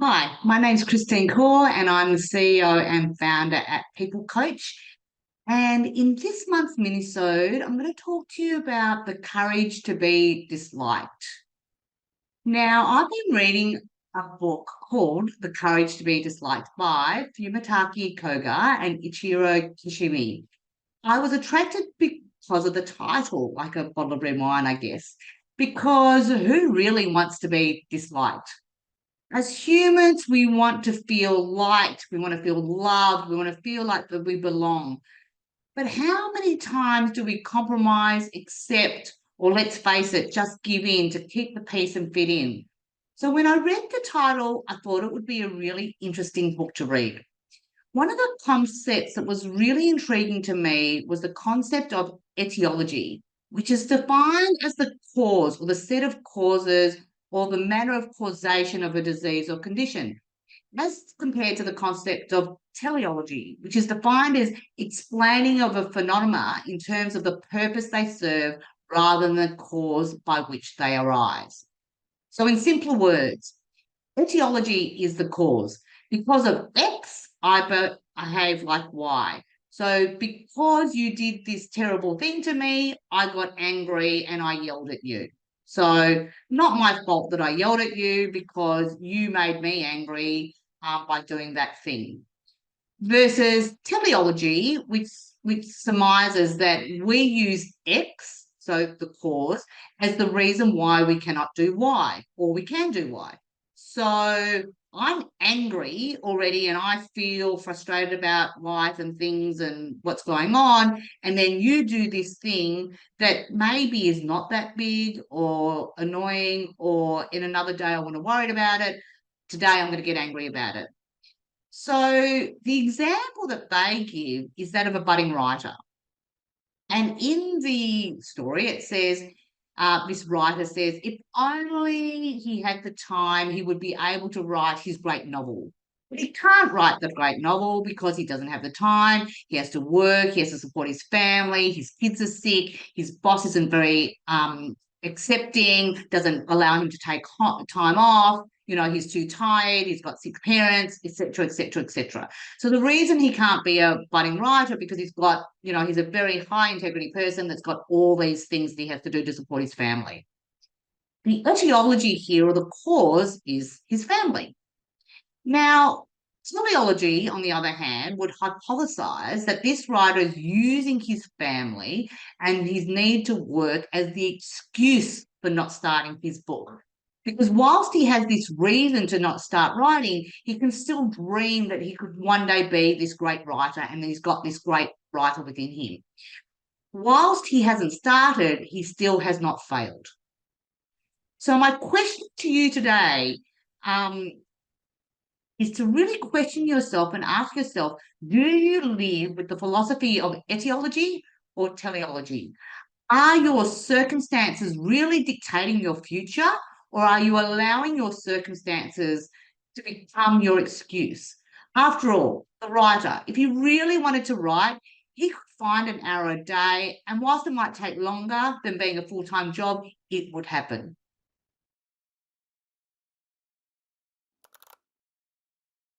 Hi, my name's Khor and I'm the CEO and founder at Peeplcoach. And in this month's minisode, I'm going to talk to you about the courage to be disliked. Now, I've been reading a book called The Courage to be Disliked by Fumitake Koga and Ichiro Kishimi. I was attracted because of the title, like a bottle of red wine, I guess, because who really wants to be disliked? As humans, we want to feel liked, we want to feel loved, we want to feel like that we belong. But how many times do we compromise, accept, or let's face it, just give in to keep the peace and fit in? So when I read the title, I thought it would be a really interesting book to read. One of the concepts that was really intriguing to me was the concept of etiology, which is defined as the cause or the set of causes or the manner of causation of a disease or condition, as compared to the concept of teleology, which is defined as explaining of a phenomena in terms of the purpose they serve rather than the cause by which they arise. So, in simpler words, etiology is the cause. Because of X, I behave like Y. So because you did this terrible thing to me, I got angry and I yelled at you. So not my fault that I yelled at you because you made me angry by doing that thing. Versus teleology, which surmises that we use X, so the cause, as the reason why we cannot do Y or we can do Y. So I'm angry already and I feel frustrated about life and things and what's going on. And then you do this thing that maybe is not that big or annoying, or in another day I want to worry about it. Today I'm going to get angry about it. So the example that they give is that of a budding writer. And in the story, it says, this writer says, if only he had the time, he would be able to write his great novel. But he can't write the great novel because he doesn't have the time. He has to work, he has to support his family, his kids are sick, his boss isn't very accepting, doesn't allow him to take time off. You know, he's too tired, he's got sick parents, etc., etc., etc. So the reason he can't be a budding writer because he's got, you know, he's a very high integrity person that's got all these things that he has to do to support his family. The etiology here, or the cause, is his family. Now, teleology, on the other hand, would hypothesize that this writer is using his family and his need to work as the excuse for not starting his book. Because whilst he has this reason to not start writing, he can still dream that he could one day be this great writer and he's got this great writer within him. Whilst he hasn't started, he still has not failed. So, my question to you today um, is to really question yourself and ask yourself, do you live with the philosophy of etiology or teleology? Are your circumstances really dictating your future, or are you allowing your circumstances to become your excuse? After all, the writer, if he really wanted to write, he could find an hour a day, and whilst it might take longer than being a full time job, it would happen.